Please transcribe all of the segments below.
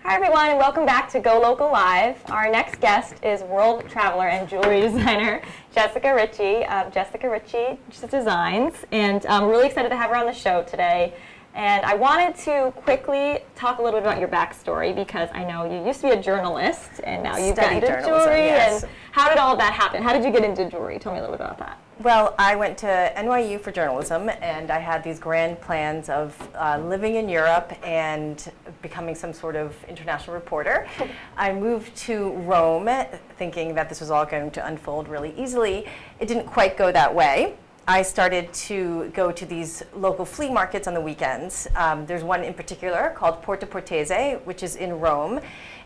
Hi everyone, and welcome back to GoLocal Live. Our next guest is world traveler and jewelry designer Jessica Ricci of Jessica Ricci Designs, and I'm really excited to have her on the show today. And I wanted to quickly talk a little bit about your backstory because I know you used to be a journalist and now you've got into jewelry. Yes. And how did all of that happen? How did you get into jewelry? Tell me a little bit about that. Well, I went to NYU for journalism, and I had these grand plans of living in Europe and becoming some sort of international reporter. I moved to Rome thinking that this was all going to unfold really easily. It didn't quite go that way. I started to go to these local flea markets on the weekends. There's one in particular called Porta Portese, which is in Rome.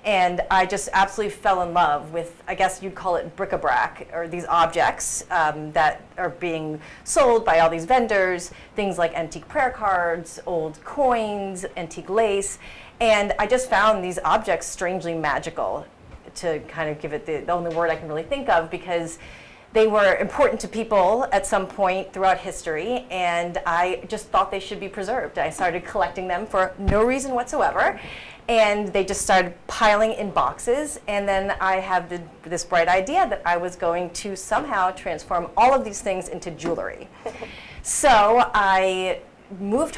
And I just absolutely fell in love with, I guess you'd call it bric-a-brac, or these objects that are being sold by all these vendors, things like antique prayer cards, old coins, antique lace. And I just found these objects strangely magical, to kind of give it the only word I can really think of, because they were important to people at some point throughout history, and I just thought they should be preserved. I started collecting them for no reason whatsoever, and they just started piling in boxes, and then I had this bright idea that I was going to somehow transform all of these things into jewelry. So I moved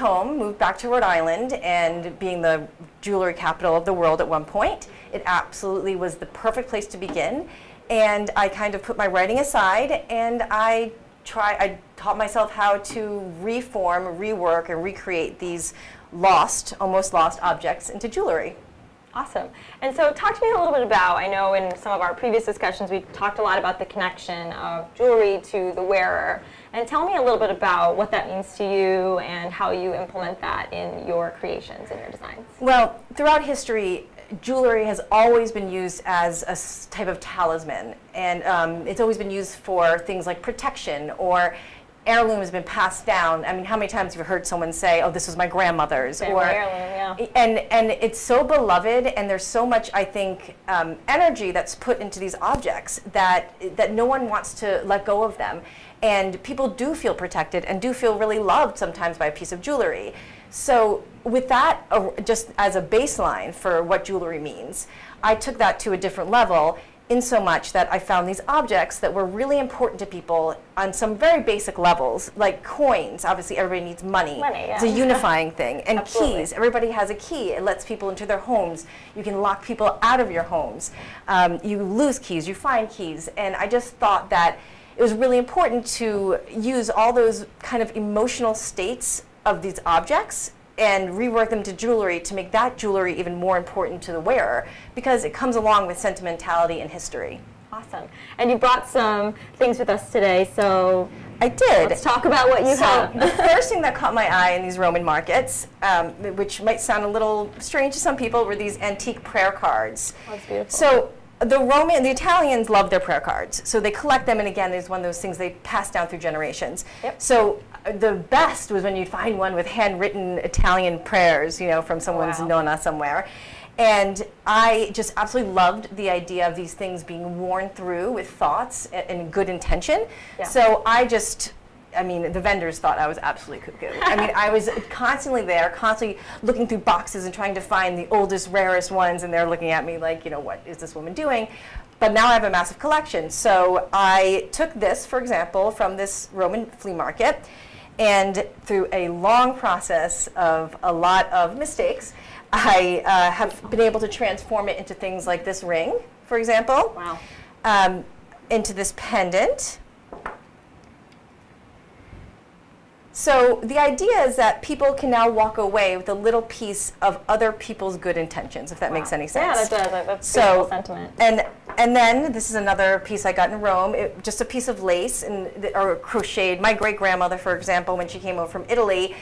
back to Rhode Island, and being the jewelry capital of the world at one point, it absolutely was the perfect place to begin. And I kind of put my writing aside, and I taught myself how to reform, rework, and recreate these almost lost objects into jewelry. Awesome. And so talk to me a little bit about, I know in some of our previous discussions we talked a lot about the connection of jewelry to the wearer. And tell me a little bit about what that means to you and how you implement that in your creations and your designs. Well, throughout history, jewelry has always been used as a type of talisman, and it's always been used for things like protection, or heirloom has been passed down. I mean, how many times have you heard someone say, "Oh, this was my grandmother's," Family heirloom, yeah. And it's so beloved, and there's so much, I think, energy that's put into these objects that no one wants to let go of them, and people do feel protected and do feel really loved sometimes by a piece of jewelry. So with that, just as a baseline for what jewelry means, I took that to a different level, in so much that I found these objects that were really important to people on some very basic levels, like coins. Obviously, everybody needs money. Yeah. It's a unifying thing. And Absolutely. keys. Everybody has a key. It lets people into their homes. You can lock people out of your homes. You lose keys. You find keys. And I just thought that it was really important to use all those kind of emotional states of these objects and rework them to jewelry to make that jewelry even more important to the wearer, because it comes along with sentimentality and history. Awesome. And you brought some things with us today, so I did. let's talk about what you have. The first thing that caught my eye in these Roman markets, which might sound a little strange to some people, were these antique prayer cards. Oh, that's beautiful. So the Italians love their prayer cards, so they collect them, and again, it's one of those things they pass down through generations. Yep. So the best was when you'd find one with handwritten Italian prayers, from someone's Wow. nonna somewhere. And I just absolutely loved the idea of these things being worn through with thoughts and good intention. Yeah. So the vendors thought I was absolutely cuckoo. I was constantly there, constantly looking through boxes and trying to find the oldest, rarest ones, and they're looking at me like, what is this woman doing? But now I have a massive collection. So I took this, for example, from this Roman flea market, and through a long process of a lot of mistakes, I have been able to transform it into things like this ring, for example. Wow. Into this pendant. So the idea is that people can now walk away with a little piece of other people's good intentions, if that makes any sense. Yeah, that does. That's a beautiful sentiment. And then this is another piece I got in Rome, just a piece of lace or crocheted. My great-grandmother, for example, when she came over from Italy,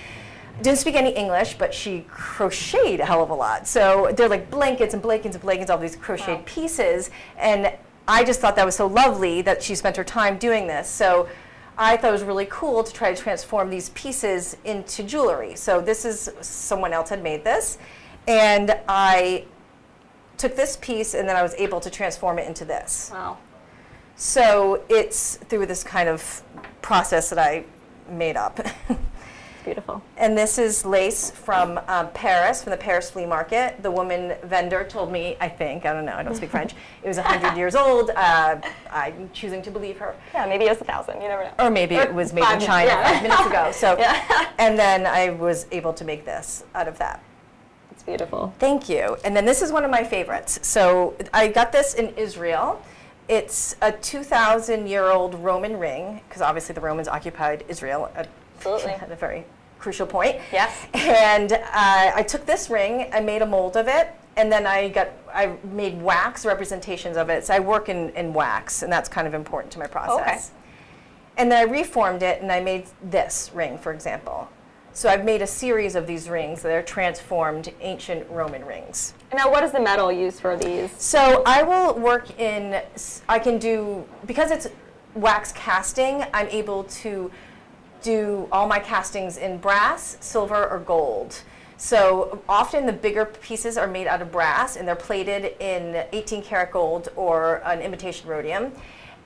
didn't speak any English, but she crocheted a hell of a lot. So they're like blankets and blankets and blankets, all these crocheted Wow. pieces. And I just thought that was so lovely that she spent her time doing this. So I thought it was really cool to try to transform these pieces into jewelry. So this is, someone else had made this, and I took this piece and then I was able to transform it into this. Wow. So it's through this kind of process that I made up. Beautiful. And this is lace from Paris, from the Paris flea market. The woman vendor told me, I don't know, I don't speak French, it was 100 years old. I'm choosing to believe her. Yeah, maybe it was 1,000, you never know. Or maybe it was made in China 5 minutes ago. So, and then I was able to make this out of that. It's beautiful. Thank you. And then this is one of my favorites. So I got this in Israel. It's a 2,000-year-old Roman ring, because obviously the Romans occupied Israel Absolutely. at a very crucial point. Yes. And I took this ring, I made a mold of it, and then I made wax representations of it. So I work in wax, and that's kind of important to my process. Okay. And then I reformed it, and I made this ring, for example. So I've made a series of these rings that are transformed ancient Roman rings. Now, what is the metal used for these? So I will work I can do, because it's wax casting, I'm able to do all my castings in brass, silver, or gold. So often the bigger pieces are made out of brass, and they're plated in 18 karat gold or an imitation rhodium.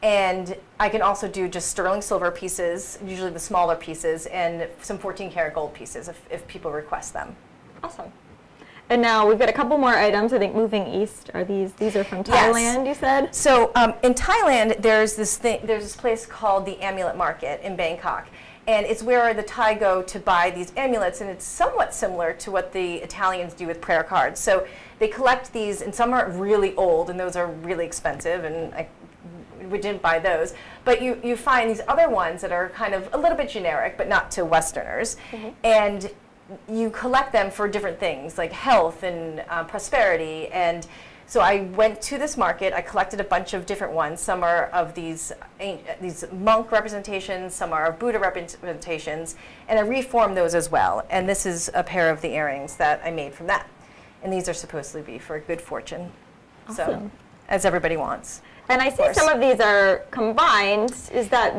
And I can also do just sterling silver pieces, usually the smaller pieces, and some 14 karat gold pieces if people request them. Awesome. And now we've got a couple more items. I think moving east are these are from Thailand, yes. You said? So in Thailand, there's this place called the Amulet Market in Bangkok. And it's where the Thai go to buy these amulets, and it's somewhat similar to what the Italians do with prayer cards. So they collect these, and some are really old, and those are really expensive, and we didn't buy those. But you find these other ones that are kind of a little bit generic, but not to Westerners. Mm-hmm. And you collect them for different things, like health and prosperity. And so I went to this market, I collected a bunch of different ones. Some are of these monk representations, some are of Buddha representations, and I reformed those as well. And this is a pair of the earrings that I made from that. And these are supposed to be for good fortune. Awesome. So, as everybody wants. And I see some of these are combined.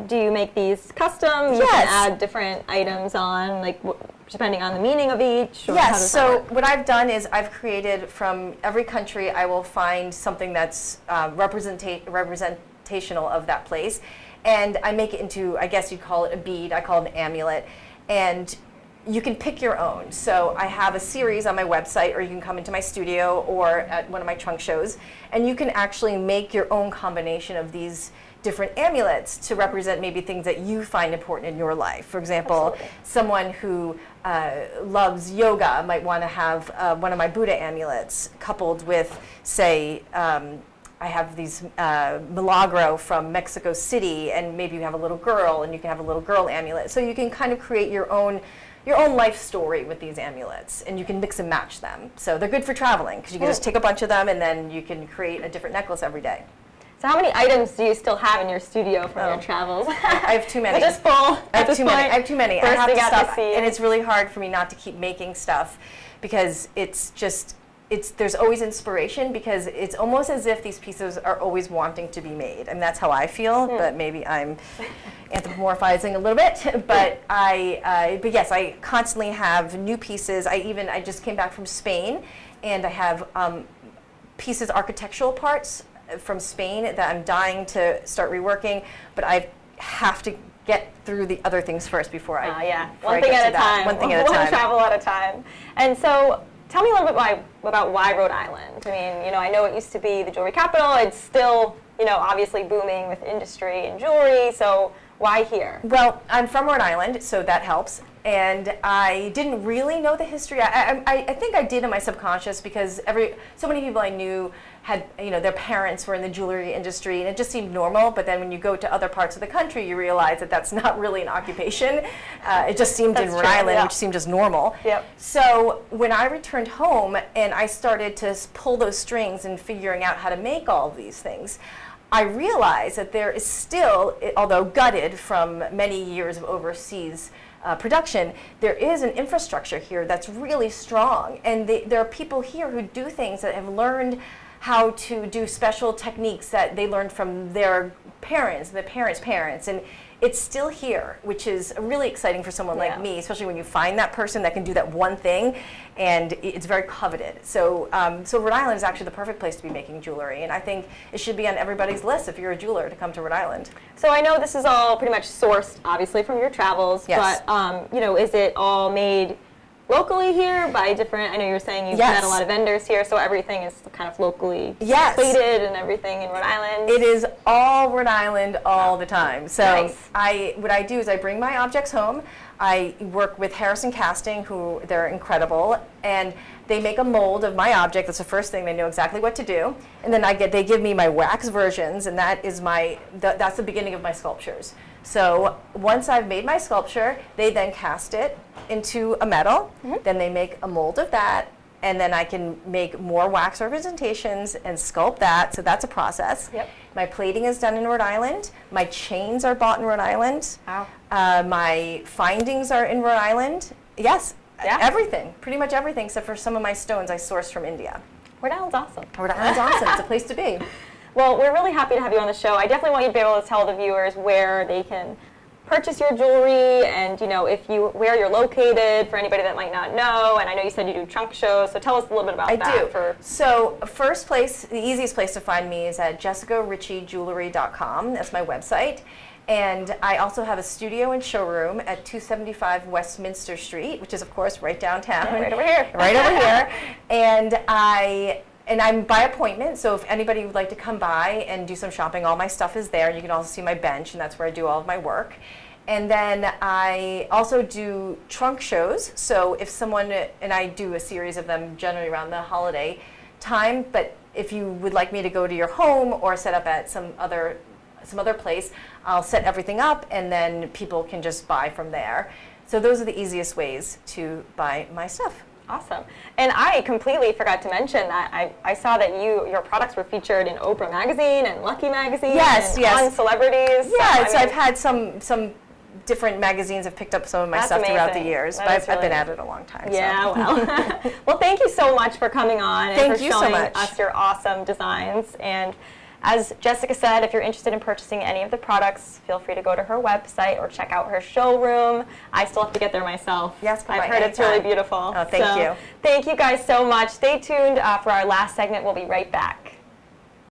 Do you make these custom? You can add different items on, like depending on the meaning of each? Or yes, so what I've done is I've created from every country, I will find something that's representational of that place. And I make it into, I guess you'd call it a bead, I call it an amulet. And you can pick your own. So I have a series on my website, or you can come into my studio or at one of my trunk shows, and you can actually make your own combination of these different amulets to represent maybe things that you find important in your life. For example, someone who loves yoga might want to have one of my Buddha amulets coupled with, say, I have these milagro from Mexico City, and maybe you have a little girl, and you can have a little girl amulet. So you can kind of create your own life story with these amulets, and you can mix and match them. So they're good for traveling, because you can just take a bunch of them, and then you can create a different necklace every day. So how many items do you still have in your studio from your travels? I have too many. Just full. I have too many. I have too many. I have to stop, and it's really hard for me not to keep making stuff, because there's always inspiration, because it's almost as if these pieces are always wanting to be made. And that's how I feel, but maybe I'm anthropomorphizing a little bit. But but yes, I constantly have new pieces. I just came back from Spain, and I have pieces, architectural parts from Spain that I'm dying to start reworking, but I have to get through the other things first before I one thing at a time. One thing at a time. One travel at a time. And so tell me a little bit about why Rhode Island. I mean, I know it used to be the jewelry capital. It's still, obviously booming with industry and jewelry. So why here? Well, I'm from Rhode Island, so that helps. And I didn't really know the history. I think I did in my subconscious, because so many people I knew had, their parents were in the jewelry industry, and it just seemed normal. But then when you go to other parts of the country, you realize that that's not really an occupation. It just seemed in Rhode Island, which seemed just normal. Yep. So when I returned home and I started to pull those strings and figuring out how to make all of these things, I realized that there is still, although gutted from many years of overseas production, there is an infrastructure here that's really strong. And there are people here who do things that have learned how to do special techniques that they learned from their parents, their parents' parents. And it's still here, which is really exciting for someone like me, especially when you find that person that can do that one thing, and it's very coveted. So, so Rhode Island is actually the perfect place to be making jewelry, and I think it should be on everybody's list if you're a jeweler to come to Rhode Island. So I know this is all pretty much sourced, obviously, from your travels, yes. but you know, is it all made locally here by different, I know you were saying you've met a lot of vendors here, so everything is kind of locally plated and everything in Rhode Island? It is all Rhode Island all the time. So nice. what I do is I bring my objects home. I work with Harrison Casting, who they're incredible, and they make a mold of my object. That's the first thing. They know exactly what to do. And then they give me my wax versions, and that is that's the beginning of my sculptures. So once I've made my sculpture, they then cast it into a metal. Then they make a mold of that, and then I can make more wax representations and sculpt that. So that's a process. Yep. My plating is done in Rhode Island. My chains are bought in Rhode Island. Wow. My findings are in Rhode Island. Yes, everything, pretty much everything, except for some of my stones I sourced from India. Rhode Island's awesome. Rhode Island's awesome. It's a place to be. Well, we're really happy to have you on the show. I definitely want you to be able to tell the viewers where they can purchase your jewelry and, you know, where you're located for anybody that might not know. And I know you said you do trunk shows, so tell us a little bit about that. I do. So first place, the easiest place to find me is at jessicariccijewelry.com. That's my website. And I also have a studio and showroom at 275 Westminster Street, which is, of course, right downtown. Right over here. Right over here. And I'm by appointment, so if anybody would like to come by and do some shopping, all my stuff is there. You can also see my bench, and that's where I do all of my work. And then I also do trunk shows, so if someone, and I do a series of them generally around the holiday time, but if you would like me to go to your home or set up at some other place, I'll set everything up, and then people can just buy from there. So those are the easiest ways to buy my stuff. Awesome. And I completely forgot to mention that I saw that your products were featured in Oprah Magazine and Lucky Magazine and on Celebrities. Yeah, so I've had some different magazines have picked up some of my stuff throughout the years, but I've been at it a long time. Yeah, so. well. Well, thank you so much for coming on and for showing us your awesome designs. And as Jessica said, if you're interested in purchasing any of the products, feel free to go to her website or check out her showroom. I still have to get there myself. Yes, I've heard it's really beautiful. Oh, thank you. Thank you guys so much. Stay tuned for our last segment. We'll be right back.